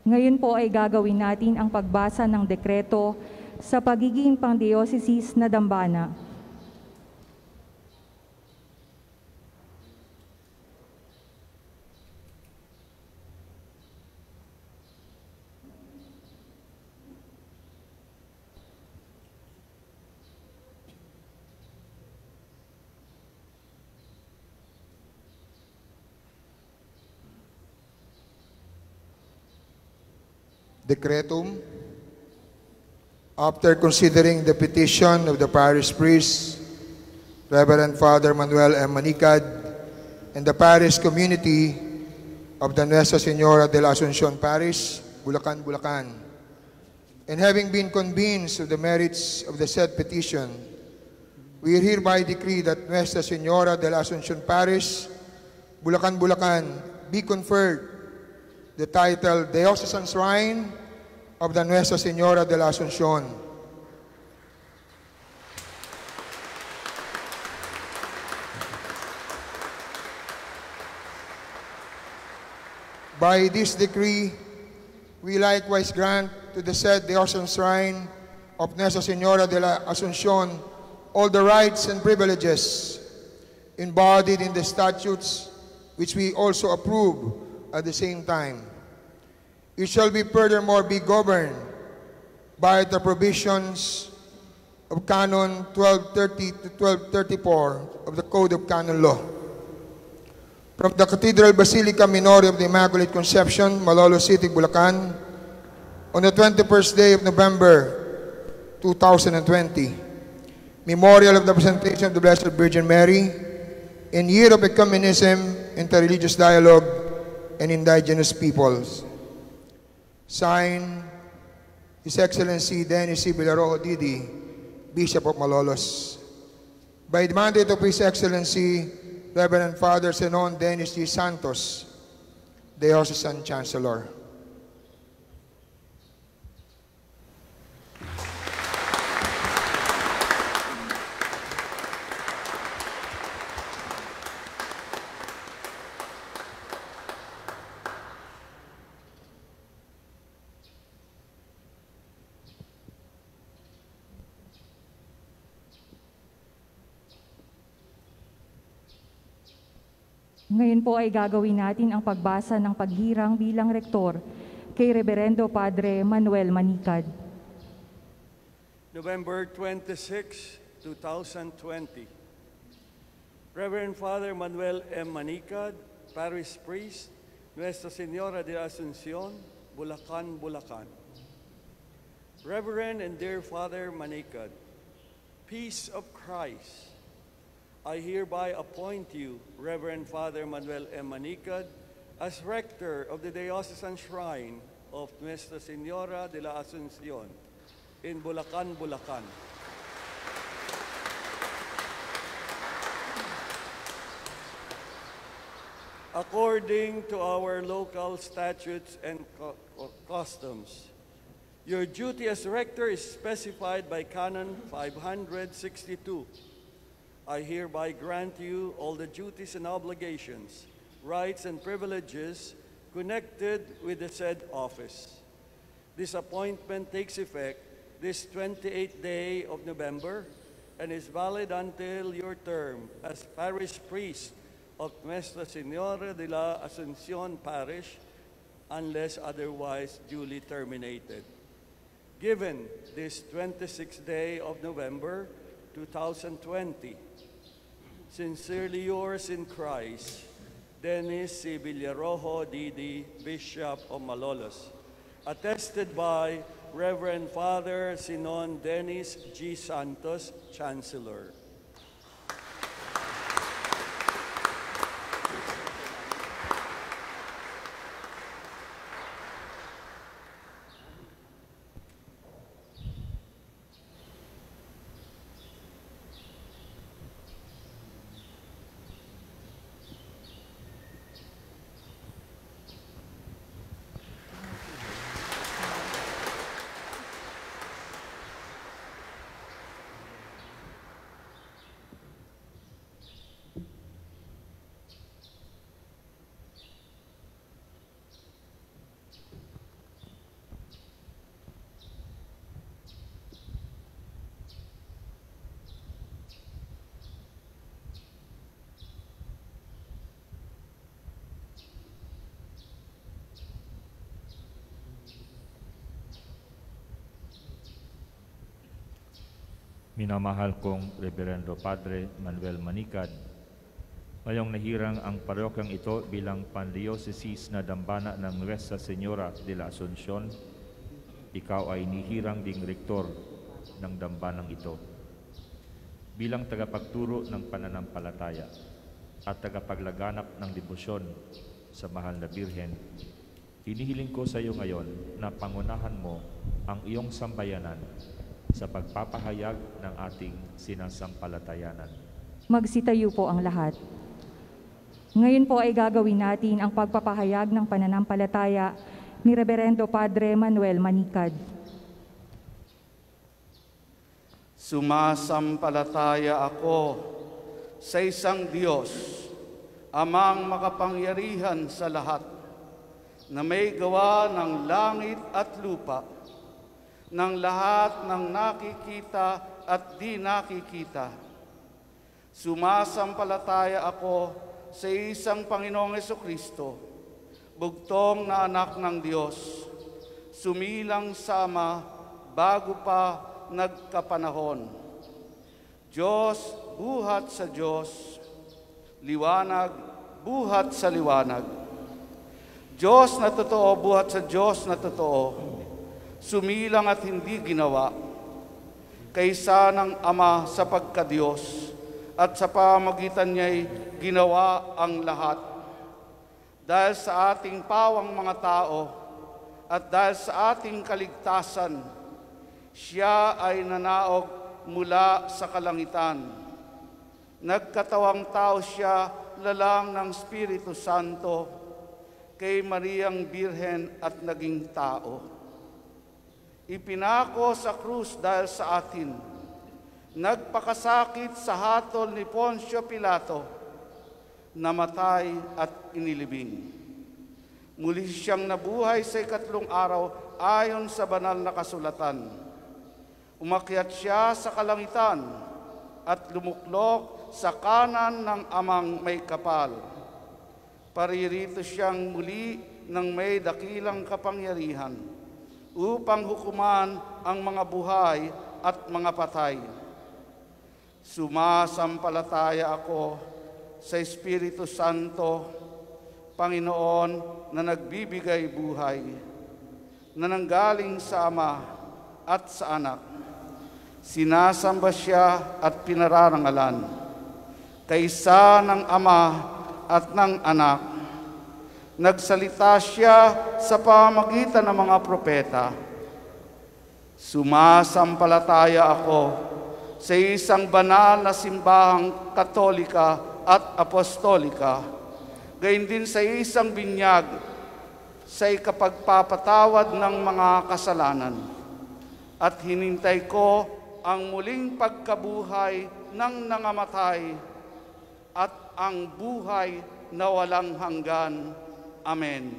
Ngayon po ay gagawin natin ang pagbasa ng dekreto sa pagiging pangdiocesis na dambana. Decretum. After considering the petition of the parish priest, Reverend Father Manuel M. Manicad, and the parish community of the Nuestra Señora de la Asunción Parish, Bulacan, Bulacan, and having been convinced of the merits of the said petition, we hereby decree that Nuestra Señora de la Asunción Parish, Bulacan, Bulacan, be conferred the title Diocesan Shrine of the Nuestra Señora de la Asunción. By this decree, we likewise grant to the said Diocesan Shrine of Nuestra Señora de la Asunción all the rights and privileges embodied in the statutes which we also approve at the same time. It shall be furthermore be governed by the provisions of Canon 1230 to 1234 of the Code of Canon Law. From the Cathedral Basilica Minore of the Immaculate Conception, Malolos City, Bulacan, on the 21st day of November 2020, memorial of the presentation of the Blessed Virgin Mary, in year of ecumenism, interreligious dialogue, and indigenous peoples. Signed, His Excellency Dennis C. Villarojo Didi, Bishop of Malolos. By the mandate of His Excellency, Reverend Father Zenon Dennis G. Santos, Diocesan Chancellor. Ngayon po ay gagawin natin ang pagbasa ng paghirang bilang rektor kay Reverendo Padre Manuel Manicad. November 26, 2020. Reverend Father Manuel M. Manicad, Parish Priest, Nuestra Señora de Asunción, Bulacan, Bulacan. Reverend and dear Father Manicad, peace of Christ, I hereby appoint you, Reverend Father Manuel M. Manicad, as Rector of the Diocesan Shrine of Nuestra Señora de la Asunción in Bulacan, Bulacan. According to our local statutes and customs, your duty as Rector is specified by Canon 562. I hereby grant you all the duties and obligations, rights and privileges connected with the said office. This appointment takes effect this 28th day of November and is valid until your term as Parish Priest of Nuestra Señora de la Asunción Parish, unless otherwise duly terminated. Given this 26th day of November 2020, sincerely yours in Christ, Dennis C. Villarojo Didi, Bishop of Malolos. Attested by Reverend Father Zenon Dennis G. Santos, Chancellor. Minamahal kong Reverendo Padre Manuel Manicad, ngayong nahirang ang parokyang ito bilang pandiocesis na dambana ng Nuestra Señora de la Asunción, ikaw ay nihirang ding rektor ng dambanang ito. Bilang tagapagturo ng pananampalataya at tagapaglaganap ng debosyon sa Mahal na Birhen, hinihiling ko sa iyo ngayon na pangunahan mo ang iyong sambayanan sa pagpapahayag ng ating sinasampalatayanan. Magsitayo po ang lahat. Ngayon po ay gagawin natin ang pagpapahayag ng pananampalataya ni Reverendo Padre Manuel Manicad. Sumasampalataya ako sa isang Diyos, Amang makapangyarihan sa lahat, na may gawa ng langit at lupa, ng lahat ng nakikita at di nakikita. Sumasampalataya ako sa isang Panginoong Hesukristo, bugtong na anak ng Diyos, sumilang sa Ama bago pa nagkapanahon. Diyos buhat sa Diyos, liwanag buhat sa liwanag. Diyos na totoo buhat sa Diyos na totoo, sumilang at hindi ginawa, kaysa ng Ama sa pagkadiyos, at sa pamagitan niya'y ginawa ang lahat. Dahil sa ating pawang mga tao, at dahil sa ating kaligtasan, siya ay nanaog mula sa kalangitan. Nagkatawang tao siya, lalang ng Espiritu Santo, kay Mariang Birhen at naging tao. Ipinako sa krus dahil sa atin, nagpakasakit sa hatol ni Poncio Pilato, namatay at inilibing. Muli siyang nabuhay sa ikatlong araw ayon sa banal na kasulatan. Umakyat siya sa kalangitan at lumuklok sa kanan ng Amang may kapal. Paririto siyang muli ng may dakilang kapangyarihan upang hukuman ang mga buhay at mga patay. Sumasampalataya ako sa Espiritu Santo, Panginoon na nagbibigay buhay, na nanggaling sa Ama at sa Anak. Sinasamba siya at pinararangalan, kaysa ng Ama at ng Anak. Nagsalita siya sa pamamagitan ng mga propeta. Sumasampalataya ako sa isang banal na simbahang katolika at apostolika, gayon din sa isang binyag sa ikapagpapatawad ng mga kasalanan, at hinintay ko ang muling pagkabuhay ng nangamatay at ang buhay na walang hanggan. Amen.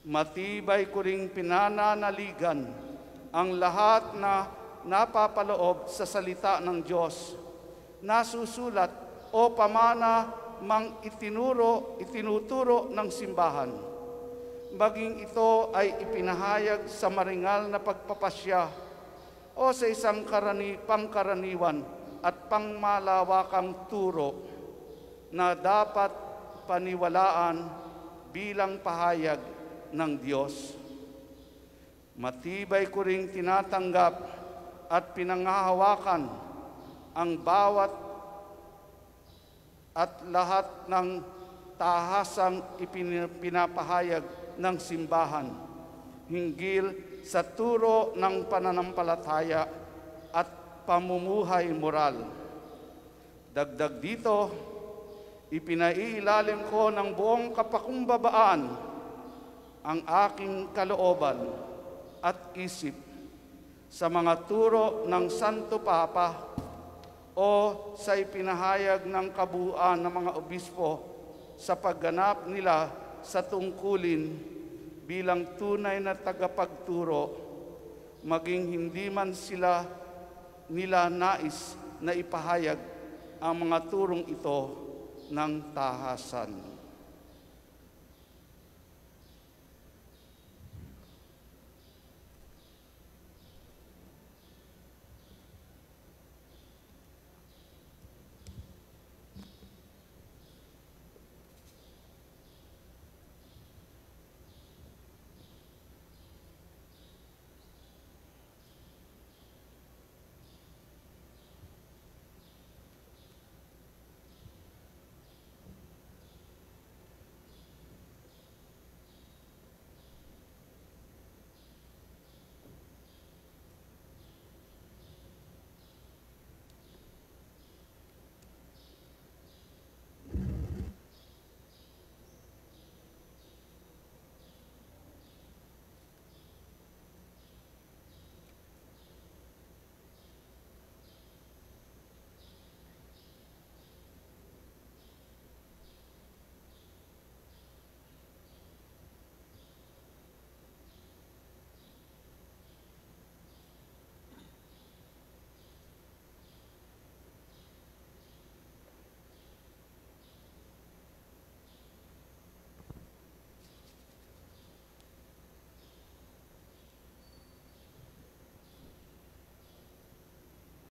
Matibay ko ring pinananaligan ang lahat na napapaloob sa salita ng Diyos, nasusulat o pamana mang itinuturo ng simbahan. Maging ito ay ipinahayag sa maringal na pagpapasya o sa isang pangkaraniwan at pangmalawakang turo na dapat paniwalaan bilang pahayag ng Diyos. Matibay ko ring tinatanggap at pinangahawakan ang bawat at lahat ng tahasang ipinapahayag ng simbahan hinggil sa turo ng pananampalataya at pamumuhay moral. Dagdag dito, ipinailalim ko ng buong kapakumbabaan ang aking kalooban at isip sa mga turo ng Santo Papa o sa ipinahayag ng kabuuan ng mga obispo sa pagganap nila sa tungkulin bilang tunay na tagapagturo, maging hindi man nila nais na ipahayag ang mga turong ito ng tahasan.